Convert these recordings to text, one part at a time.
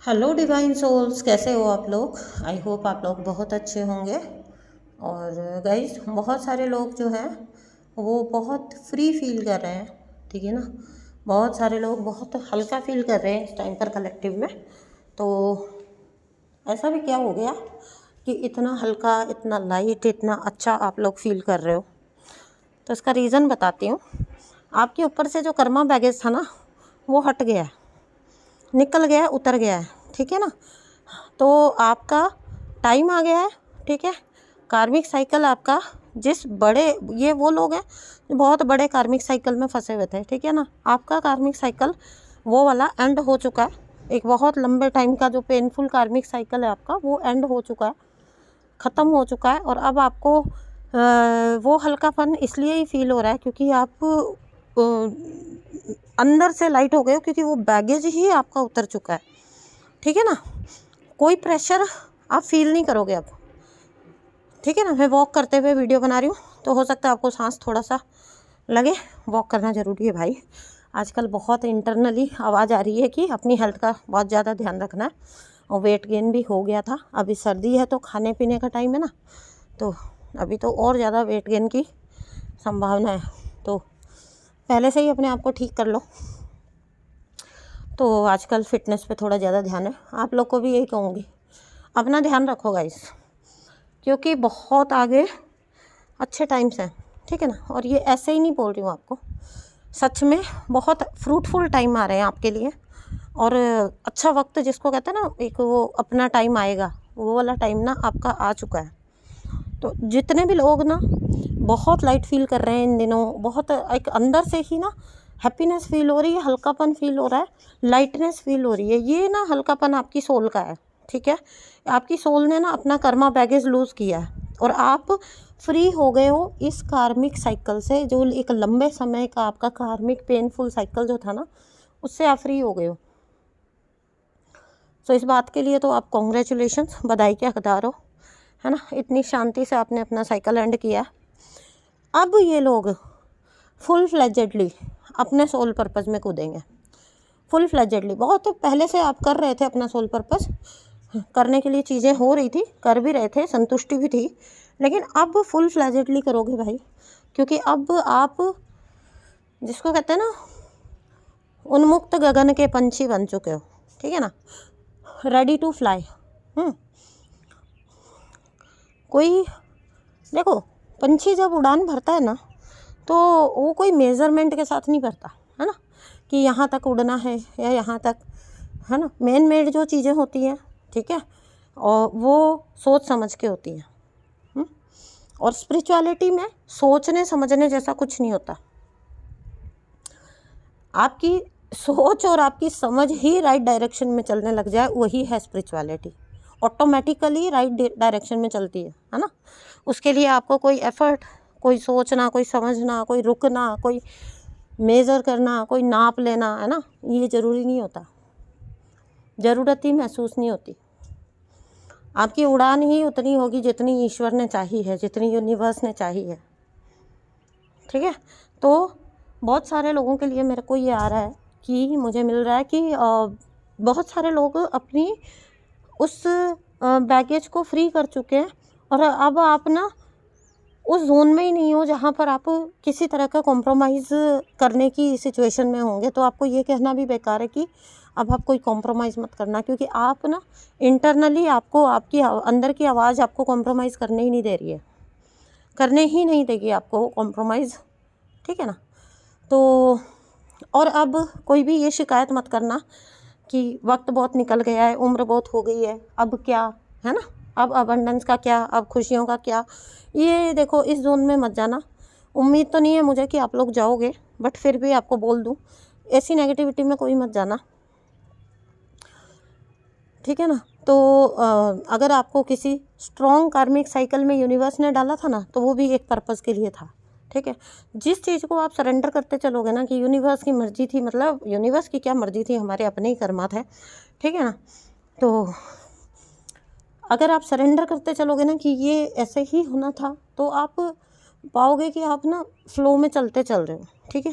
Hello divine souls, कैसे हो आप लोग। आई होप आप लोग बहुत अच्छे होंगे। और गाइस, बहुत सारे लोग जो हैं वो बहुत फ्री फील कर रहे हैं, ठीक है ना। बहुत सारे लोग बहुत हल्का फील कर रहे हैं इस टाइम पर कलेक्टिव में। तो ऐसा भी क्या हो गया कि इतना हल्का, इतना लाइट, इतना अच्छा आप लोग फील कर रहे हो। तो इसका रीज़न बताती हूँ। आपके ऊपर से जो कर्मा बैगेज था ना, वो हट गया है, निकल गया है, उतर गया है, ठीक है ना। तो आपका टाइम आ गया है, ठीक है। कार्मिक साइकिल आपका, जिस बड़े, ये वो लोग हैं जो बहुत बड़े कार्मिक साइकिल में फंसे हुए थे, ठीक है ना। आपका कार्मिक साइकिल वो वाला एंड हो चुका है। एक बहुत लंबे टाइम का जो पेनफुल कार्मिक साइकिल है आपका, वो एंड हो चुका है, ख़त्म हो चुका है। और अब आपको वो हल्कापन इसलिए ही फील हो रहा है क्योंकि आप अंदर से लाइट हो गए हो, क्योंकि वो बैगेज ही आपका उतर चुका है, ठीक है ना। कोई प्रेशर आप फील नहीं करोगे अब, ठीक है ना। मैं वॉक करते हुए वीडियो बना रही हूँ, तो हो सकता है आपको सांस थोड़ा सा लगे। वॉक करना ज़रूरी है भाई। आजकल बहुत इंटरनली आवाज़ आ रही है कि अपनी हेल्थ का बहुत ज़्यादा ध्यान रखना है। और वेट गेन भी हो गया था, अभी सर्दी है तो खाने पीने का टाइम है ना, तो अभी तो और ज़्यादा वेट गेन की संभावना है। तो पहले से ही अपने आप को ठीक कर लो। तो आजकल फ़िटनेस पे थोड़ा ज़्यादा ध्यान है। आप लोग को भी यही कहूँगी, अपना ध्यान रखो गाइस, क्योंकि बहुत आगे अच्छे टाइम्स हैं, ठीक है ना। और ये ऐसे ही नहीं बोल रही हूँ आपको, सच में बहुत फ्रूटफुल टाइम आ रहे हैं आपके लिए। और अच्छा वक्त जिसको कहते हैं ना, एक वो अपना टाइम आएगा, वो वाला टाइम ना आपका आ चुका है। तो जितने भी लोग ना बहुत लाइट फील कर रहे हैं इन दिनों, बहुत एक अंदर से ही ना हैप्पीनेस फील हो रही है, हल्कापन फील हो रहा है, लाइटनेस फील हो रही है। ये ना हल्कापन आपकी सोल का है, ठीक है। आपकी सोल ने ना अपना कर्मा बैगेज लूज़ किया है और आप फ्री हो गए हो इस कार्मिक साइकिल से, जो एक लंबे समय का आपका कार्मिक पेनफुल साइकिल जो था ना, उससे आप फ्री हो गए हो। तो इस बात के लिए तो आप कॉन्ग्रेचुलेशंस, बधाई के हकदार हो, है ना। इतनी शांति से आपने अपना साइकिल एंड किया। अब ये लोग फुल फ्लेजेडली अपने सोल पर्पस में कूदेंगे, फुल फ्लेजेडली। बहुत पहले से आप कर रहे थे अपना सोल पर्पस, करने के लिए चीज़ें हो रही थी, कर भी रहे थे, संतुष्टि भी थी, लेकिन अब फुल फ्लेजेडली करोगे भाई। क्योंकि अब आप, जिसको कहते हैं ना, उन्मुक्त गगन के पंछी बन चुके हो, ठीक है ना, रेडी टू फ्लाई। कोई देखो, पंछी जब उड़ान भरता है ना, तो वो कोई मेज़रमेंट के साथ नहीं भरता, है ना, कि यहाँ तक उड़ना है या यहाँ तक, है ना। मैन मेड जो चीज़ें होती हैं, ठीक है, और वो सोच समझ के होती हैं। और स्पिरिचुअलिटी में सोचने समझने जैसा कुछ नहीं होता। आपकी सोच और आपकी समझ ही राइट डायरेक्शन में चलने लग जाए, वही है स्पिरिचुअलिटी। ऑटोमेटिकली राइट डायरेक्शन में चलती है ना। उसके लिए आपको कोई एफर्ट, कोई सोचना, कोई समझना, कोई रुकना, कोई मेज़र करना, कोई नाप लेना, है ना, ये ज़रूरी नहीं होता। ज़रूरत ही महसूस नहीं होती। आपकी उड़ान ही उतनी होगी जितनी ईश्वर ने चाही है, जितनी यूनिवर्स ने चाही है, ठीक है। तो बहुत सारे लोगों के लिए मेरे को ये आ रहा है कि मुझे मिल रहा है कि बहुत सारे लोग अपनी उस बैगेज को फ्री कर चुके हैं, और अब आप ना उस जोन में ही नहीं हो जहाँ पर आप किसी तरह का कॉम्प्रोमाइज़ करने की सिचुएशन में होंगे। तो आपको ये कहना भी बेकार है कि अब आप कोई कॉम्प्रोमाइज़ मत करना, क्योंकि आप ना इंटरनली आपको, आपकी अंदर की आवाज़ आपको कॉम्प्रोमाइज़ करने ही नहीं दे रही है, करने ही नहीं देगी आपको कॉम्प्रोमाइज़, ठीक है ना। तो और अब कोई भी ये शिकायत मत करना कि वक्त बहुत निकल गया है, उम्र बहुत हो गई है, अब क्या, है ना, अब अबंडेंस का क्या, अब खुशियों का क्या। ये देखो, इस जोन में मत जाना। उम्मीद तो नहीं है मुझे कि आप लोग जाओगे, बट फिर भी आपको बोल दूँ, ऐसी नेगेटिविटी में कोई मत जाना, ठीक है ना। तो अगर आपको किसी स्ट्रॉन्ग कार्मिक साइकिल में यूनिवर्स ने डाला था ना, तो वो भी एक पर्पज़ के लिए था, ठीक है। जिस चीज़ को आप सरेंडर करते चलोगे ना कि यूनिवर्स की मर्जी थी, मतलब यूनिवर्स की क्या मर्जी थी, हमारे अपने ही कर्मा थे, ठीक है ना। तो अगर आप सरेंडर करते चलोगे ना कि ये ऐसे ही होना था, तो आप पाओगे कि आप ना फ्लो में चलते चल रहे हो, ठीक है।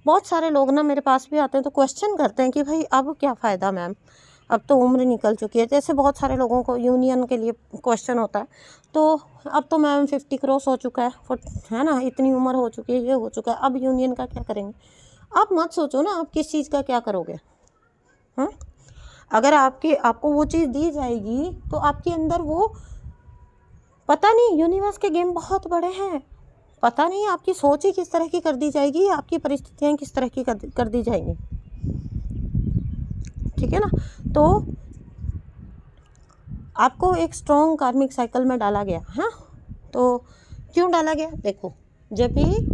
बहुत सारे लोग ना मेरे पास भी आते हैं तो क्वेश्चन करते हैं कि भाई अब क्या फ़ायदा मैम, अब तो उम्र निकल चुकी है। जैसे बहुत सारे लोगों को यूनियन के लिए क्वेश्चन होता है, तो अब तो मैम 50 क्रॉस हो चुका है ना, इतनी उम्र हो चुकी है, ये हो चुका है, अब यूनियन का क्या करेंगे। आप मत सोचो ना आप किस चीज़ का क्या करोगे। अगर आपको वो चीज़ दी जाएगी तो आपके अंदर वो, पता नहीं, यूनिवर्स के गेम बहुत बड़े हैं, पता नहीं आपकी सोच ही किस तरह की कर दी जाएगी, आपकी परिस्थितियाँ किस तरह की कर दी जाएंगी। ठीक है ना। तो आपको एक स्ट्रॉन्ग कार्मिक साइकिल में डाला गया। हाँ, तो क्यों डाला गया, देखो, जब भी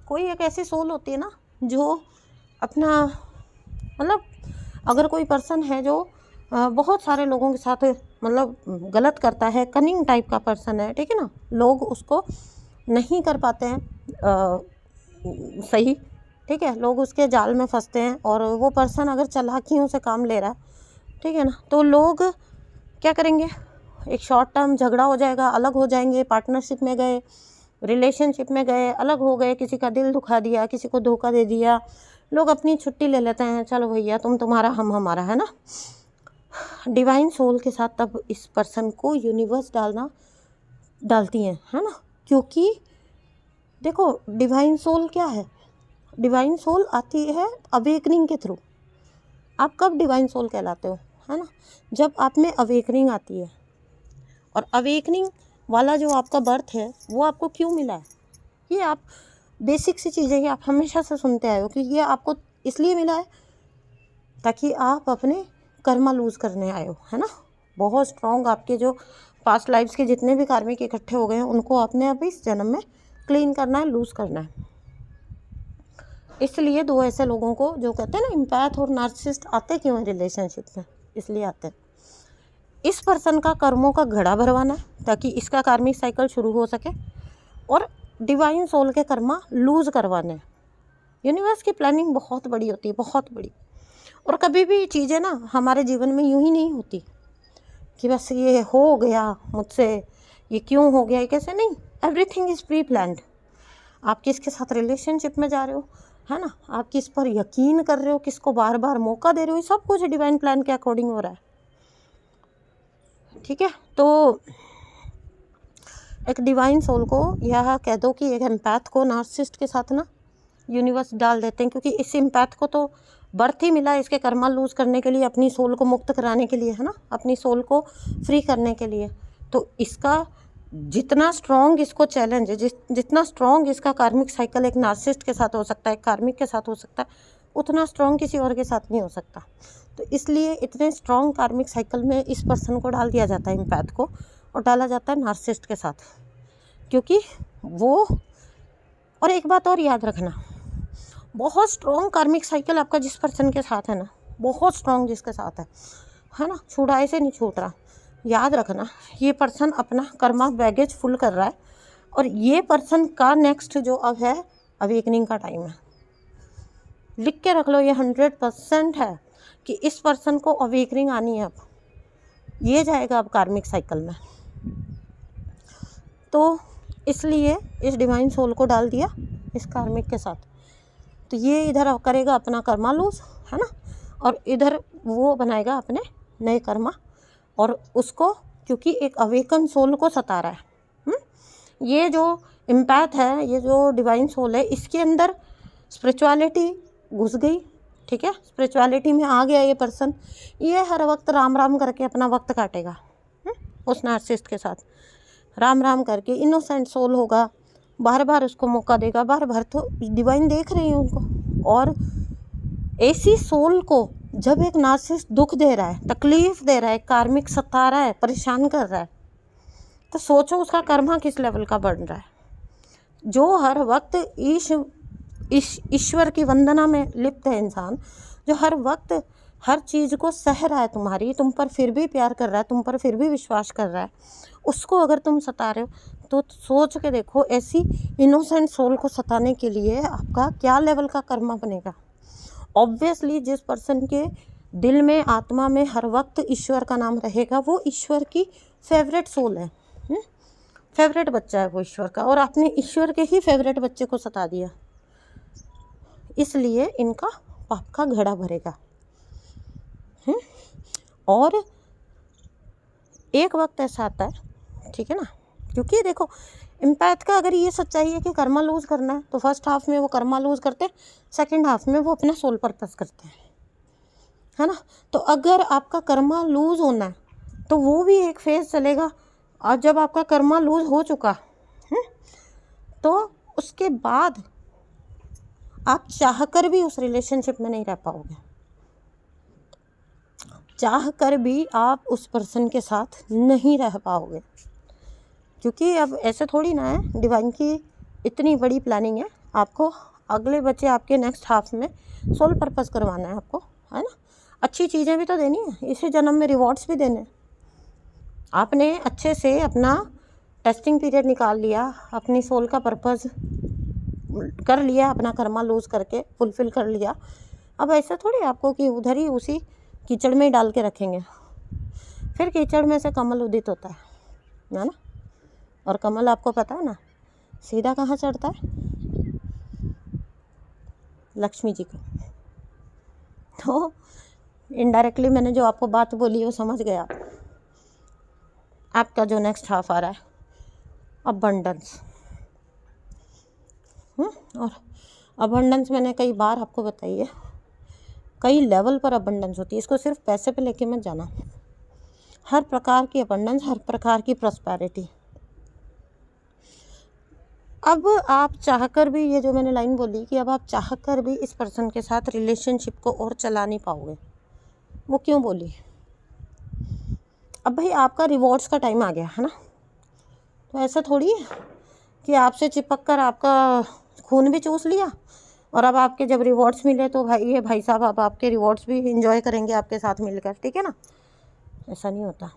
कोई एक ऐसी सोल होती है ना जो अपना, मतलब अगर कोई पर्सन है जो बहुत सारे लोगों के साथ मतलब गलत करता है, कनिंग टाइप का पर्सन है, ठीक है ना, लोग उसको नहीं कर पाते हैं सही, ठीक है, लोग उसके जाल में फंसते हैं, और वो पर्सन अगर चालाकियों से काम ले रहा है, ठीक है ना, तो लोग क्या करेंगे, एक शॉर्ट टर्म झगड़ा हो जाएगा, अलग हो जाएंगे, पार्टनरशिप में गए, रिलेशनशिप में गए, अलग हो गए, किसी का दिल दुखा दिया, किसी को धोखा दे दिया, लोग अपनी छुट्टी ले लेते हैं, चलो भैया तुम तुम्हारा हम हमारा, है ना। डिवाइन सोल के साथ तब इस पर्सन को यूनिवर्स डालती हैं, है ना, क्योंकि देखो डिवाइन सोल क्या है, डिवाइन सोल आती है अवेकनिंग के थ्रू। आप कब डिवाइन सोल कहलाते हो, है ना, जब आप में अवेकनिंग आती है। और अवेकनिंग वाला जो आपका बर्थ है वो आपको क्यों मिला है, ये आप बेसिक सी चीज़ें ही आप हमेशा से सुनते आए हो कि ये आपको इसलिए मिला है ताकि आप अपने कर्मा लूज़ करने आए हो, है ना। बहुत स्ट्रॉन्ग आपके जो पास्ट लाइफ्स के जितने भी कार्मिक इकट्ठे हो गए हैं उनको आपने अब इस जन्म में क्लीन करना है, लूज़ करना है। इसलिए दो ऐसे लोगों को जो कहते हैं ना एम्पैथ और नार्सिसिस्ट आते क्यों हैं रिलेशनशिप में, इसलिए आते हैं इस पर्सन का कर्मों का घड़ा भरवाना है ताकि इसका कार्मिक साइकिल शुरू हो सके, और डिवाइन सोल के कर्मा लूज़ करवाने हैं। यूनिवर्स की प्लानिंग बहुत बड़ी होती है, बहुत बड़ी। और कभी भी चीज़ें ना हमारे जीवन में यूं ही नहीं होती कि बस ये हो गया मुझसे, ये क्यों हो गया, ये कैसे, नहीं, एवरीथिंग इज़ प्री प्लान्ड। आप किसके साथ रिलेशनशिप में जा रहे हो, है ना, आप किस पर यकीन कर रहे हो, किसको बार बार मौका दे रहे हो, सब कुछ डिवाइन प्लान के अकॉर्डिंग हो रहा है। ठीक है, तो एक डिवाइन सोल को यह कह दो कि एक एम्पैथ को नार्सिसिस्ट के साथ ना यूनिवर्स डाल देते हैं, क्योंकि इस एम्पैथ को तो बर्थ ही मिला इसके कर्मा लूज करने के लिए, अपनी सोल को मुक्त कराने के लिए, है ना, अपनी सोल को फ्री करने के लिए। तो इसका जितना स्ट्रॉन्ग इसको चैलेंज है, जितना स्ट्रॉन्ग इसका कार्मिक साइकिल एक नार्सिसिस्ट के साथ हो सकता है, एक कार्मिक के साथ हो सकता है, उतना स्ट्रॉन्ग किसी और के साथ नहीं हो सकता। तो इसलिए इतने स्ट्रॉन्ग कार्मिक साइकिल में इस पर्सन को डाल दिया जाता है, एम्पैथ को, और डाला जाता है नार्सिसिस्ट के साथ, क्योंकि वो, और एक बात और याद रखना, बहुत स्ट्रॉन्ग कार्मिक साइकिल आपका जिस पर्सन के साथ है ना, बहुत स्ट्रॉन्ग जिसके साथ है ना, छुड़ाए से नहीं छूट रहा, याद रखना ये पर्सन अपना कर्मा बैगेज फुल कर रहा है, और ये पर्सन का नेक्स्ट जो अब है अवेकनिंग का टाइम है। लिख के रख लो, ये 100% है कि इस पर्सन को अवेकनिंग आनी है, अब ये जाएगा अब कार्मिक साइकिल में। तो इसलिए इस डिवाइन सोल को डाल दिया इस कार्मिक के साथ, तो ये इधर करेगा अपना कर्मा लूज, है ना, और इधर वो बनाएगा अपने नए कर्मा, और उसको क्योंकि एक अवेकन सोल को सता रहा है। ये जो एम्पैथ है, ये जो डिवाइन सोल है, इसके अंदर स्पिरिचुअलिटी घुस गई, ठीक है, स्पिरिचुअलिटी में आ गया ये पर्सन, ये हर वक्त राम राम करके अपना वक्त काटेगा उस नार्सिसिस्ट के साथ, राम राम करके, इनोसेंट सोल होगा, बार बार उसको मौका देगा, बार बार, तो डिवाइन देख रही है उनको। और ऐसी सोल को जब एक नार्सिसिस्ट दुख दे रहा है, तकलीफ दे रहा है, कार्मिक सता रहा है, परेशान कर रहा है, तो सोचो उसका कर्मा किस लेवल का बढ़ रहा है। जो हर वक्त ईश्वर की वंदना में लिप्त है इंसान, जो हर वक्त हर चीज़ को सह रहा है, तुम्हारी, तुम पर फिर भी प्यार कर रहा है, तुम पर फिर भी विश्वास कर रहा है, उसको अगर तुम सता रहे हो, तो सोच के देखो ऐसी इनोसेंट सोल को सताने के लिए आपका क्या लेवल का कर्मा बनेगा। ऑब्वियसली जिस पर्सन के दिल में, आत्मा में हर वक्त ईश्वर का नाम रहेगा, वो ईश्वर की फेवरेट सोल है, फेवरेट बच्चा है वो ईश्वर का, और आपने ईश्वर के ही फेवरेट बच्चे को सता दिया, इसलिए इनका पाप का घड़ा भरेगा। और एक वक्त ऐसा आता है, ठीक है ना, क्योंकि देखो इम्पैथ का अगर ये सच्चाई है कि कर्मा लूज करना है तो फर्स्ट हाफ में वो कर्मा लूज करते हैं, सेकंड हाफ में वो अपना सोल पर्पस करते हैं, है ना। तो अगर आपका कर्मा लूज होना है तो वो भी एक फेज चलेगा, और जब आपका कर्मा लूज हो चुका तो उसके बाद आप चाहकर भी उस रिलेशनशिप में नहीं रह पाओगे, चाहकर भी आप उस पर्सन के साथ नहीं रह पाओगे, क्योंकि अब ऐसे थोड़ी ना है, डिवाइन की इतनी बड़ी प्लानिंग है, आपको अगले बच्चे आपके नेक्स्ट हाफ में सोल पर्पस करवाना है आपको, है ना। अच्छी चीज़ें भी तो देनी है, इसी जन्म में रिवॉर्ड्स भी देने हैं। आपने अच्छे से अपना टेस्टिंग पीरियड निकाल लिया, अपनी सोल का पर्पस कर लिया, अपना कर्मा लूज करके फुलफिल कर लिया। अब ऐसा थोड़ी आपको कि उधर ही उसी कीचड़ में ही डाल के रखेंगे, फिर कीचड़ में से कमल उदित होता है ना। और कमल आपको पता है ना सीधा कहाँ चढ़ता है, लक्ष्मी जी को। तो इनडायरेक्टली मैंने जो आपको बात बोली वो समझ गया। आपका जो नेक्स्ट हाफ आ रहा है अबंडेंस, और अबंडेंस मैंने कई बार आपको बताई है, कई लेवल पर अबंडेंस होती है, इसको सिर्फ पैसे पे लेके मत जाना। हर प्रकार की अबंडेंस, हर प्रकार की प्रॉस्पेरिटी। अब आप चाहकर भी, ये जो मैंने लाइन बोली कि अब आप चाहकर भी इस पर्सन के साथ रिलेशनशिप को और चला नहीं पाओगे, वो क्यों बोली? अब भाई आपका रिवॉर्ड्स का टाइम आ गया है ना, तो ऐसा थोड़ी है कि आपसे चिपक कर आपका खून भी चूस लिया और अब आपके जब रिवॉर्ड्स मिले तो भाई ये भाई साहब अब आपके रिवॉर्ड्स भी इंजॉय करेंगे आपके साथ मिलकर, ठीक है ना। ऐसा नहीं होता।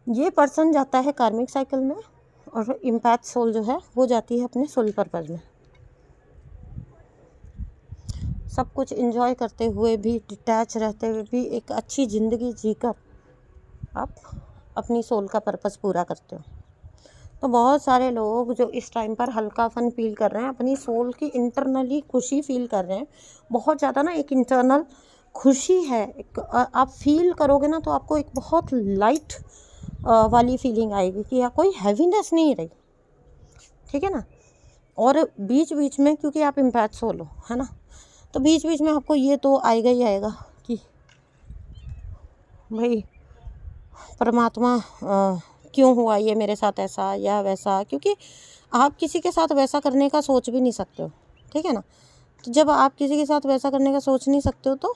ये पर्सन जाता है कार्मिक साइकिल में और इम्पैथ सोल जो है वो जाती है अपने सोल पर्पस में। सब कुछ इंजॉय करते हुए भी, डिटैच रहते हुए भी, एक अच्छी ज़िंदगी जीकर आप अपनी सोल का पर्पस पूरा करते हो। तो बहुत सारे लोग जो इस टाइम पर हल्कापन फील कर रहे हैं, अपनी सोल की इंटरनली खुशी फील कर रहे हैं, बहुत ज़्यादा ना, एक इंटरनल खुशी है, एक आप फील करोगे ना तो आपको एक बहुत लाइट वाली फीलिंग आएगी कि या कोई हैवीनेस नहीं रही, ठीक है ना। और बीच बीच में क्योंकि आप इम्पैथ सोल हो, है ना, तो बीच बीच में आपको ये तो आएगा ही आएगा कि भाई परमात्मा क्यों हुआ ये मेरे साथ ऐसा या वैसा, क्योंकि आप किसी के साथ वैसा करने का सोच भी नहीं सकते हो, ठीक है ना। तो जब आप किसी के साथ वैसा करने का सोच नहीं सकते हो तो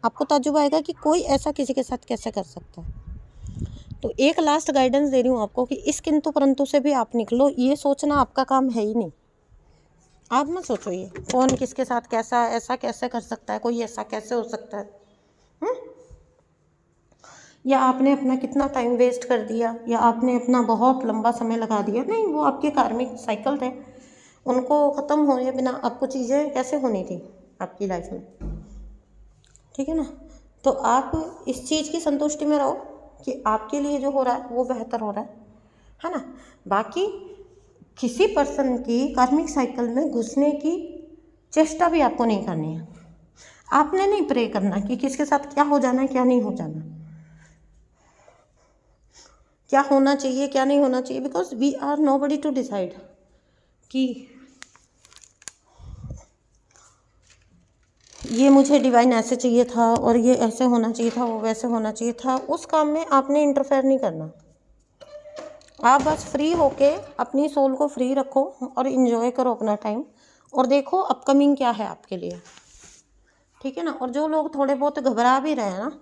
आपको ताज्जुब आएगा कि कोई ऐसा किसी के साथ कैसे कर सकता है। तो एक लास्ट गाइडेंस दे रही हूँ आपको कि इस किंतु परंतु से भी आप निकलो, ये सोचना आपका काम है ही नहीं। आप मत सोचो ये कौन किसके साथ कैसा ऐसा कैसे कर सकता है, कोई ऐसा कैसे हो सकता है, या आपने अपना कितना टाइम वेस्ट कर दिया, या आपने अपना बहुत लंबा समय लगा दिया। नहीं, वो आपके कार्मिक साइकिल थे, उनको ख़त्म होने बिना आपको चीज़ें कैसे होनी थी आपकी लाइफ में, ठीक है ना। तो आप इस चीज़ की संतुष्टि में रहो कि आपके लिए जो हो रहा है वो बेहतर हो रहा है ना। बाकी किसी पर्सन की कार्मिक साइकिल में घुसने की चेष्टा भी आपको नहीं करनी है। आपने नहीं प्रे करना कि किसके साथ क्या हो जाना है, क्या नहीं हो जाना, क्या होना चाहिए क्या नहीं होना चाहिए, because we are nobody to decide कि ये मुझे डिवाइन ऐसे चाहिए था और ये ऐसे होना चाहिए था, वो वैसे होना चाहिए था। उस काम में आपने इंटरफेयर नहीं करना। आप बस फ्री होके अपनी सोल को फ्री रखो और इन्जॉय करो अपना टाइम, और देखो अपकमिंग क्या है आपके लिए, ठीक है ना। और जो लोग थोड़े बहुत घबरा भी रहे हैं ना,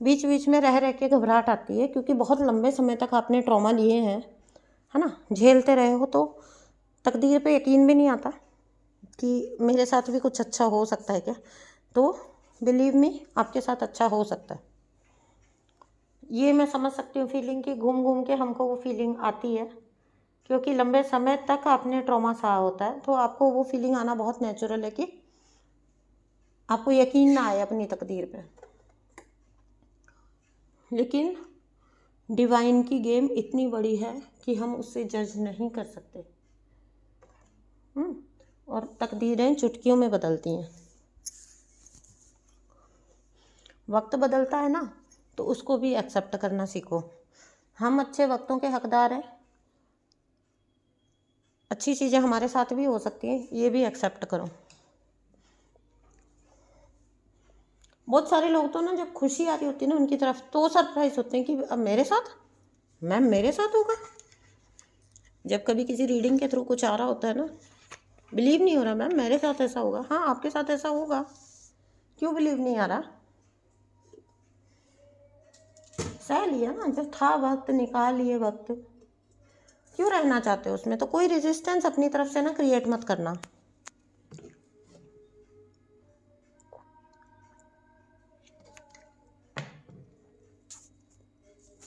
बीच बीच में रह रह के घबराहट आती है क्योंकि बहुत लंबे समय तक आपने ट्रॉमा लिए हैं, है ना, झेलते रहे हो, तो तकदीर पे यकीन भी नहीं आता कि मेरे साथ भी कुछ अच्छा हो सकता है क्या। तो बिलीव मी, आपके साथ अच्छा हो सकता है। ये मैं समझ सकती हूँ फीलिंग की, घूम घूम के हमको वो फीलिंग आती है क्योंकि लंबे समय तक आपने ट्रॉमा सहा होता है, तो आपको वो फीलिंग आना बहुत नेचुरल है कि आपको यकीन ना आए अपनी तकदीर पे। लेकिन डिवाइन की गेम इतनी बड़ी है कि हम उससे जज नहीं कर सकते, और तकदीरें चुटकियों में बदलती हैं। वक्त बदलता है ना, तो उसको भी एक्सेप्ट करना सीखो। हम अच्छे वक्तों के हकदार हैं, अच्छी चीज़ें हमारे साथ भी हो सकती हैं, ये भी एक्सेप्ट करो। बहुत सारे लोग तो ना जब खुशी आ रही होती है ना उनकी तरफ, तो सरप्राइज होते हैं कि अब मेरे साथ, मैम मेरे साथ होगा। जब कभी किसी रीडिंग के थ्रू कुछ आ रहा होता है ना, बिलीव नहीं हो रहा मैम मेरे साथ ऐसा होगा, हाँ आपके साथ ऐसा होगा, क्यों बिलीव नहीं आ रहा? सह लिया ना, जब था वक्त निकाल लिए वक्त, क्यों रहना चाहते हो उसमें? तो कोई रेजिस्टेंस अपनी तरफ से ना क्रिएट मत करना।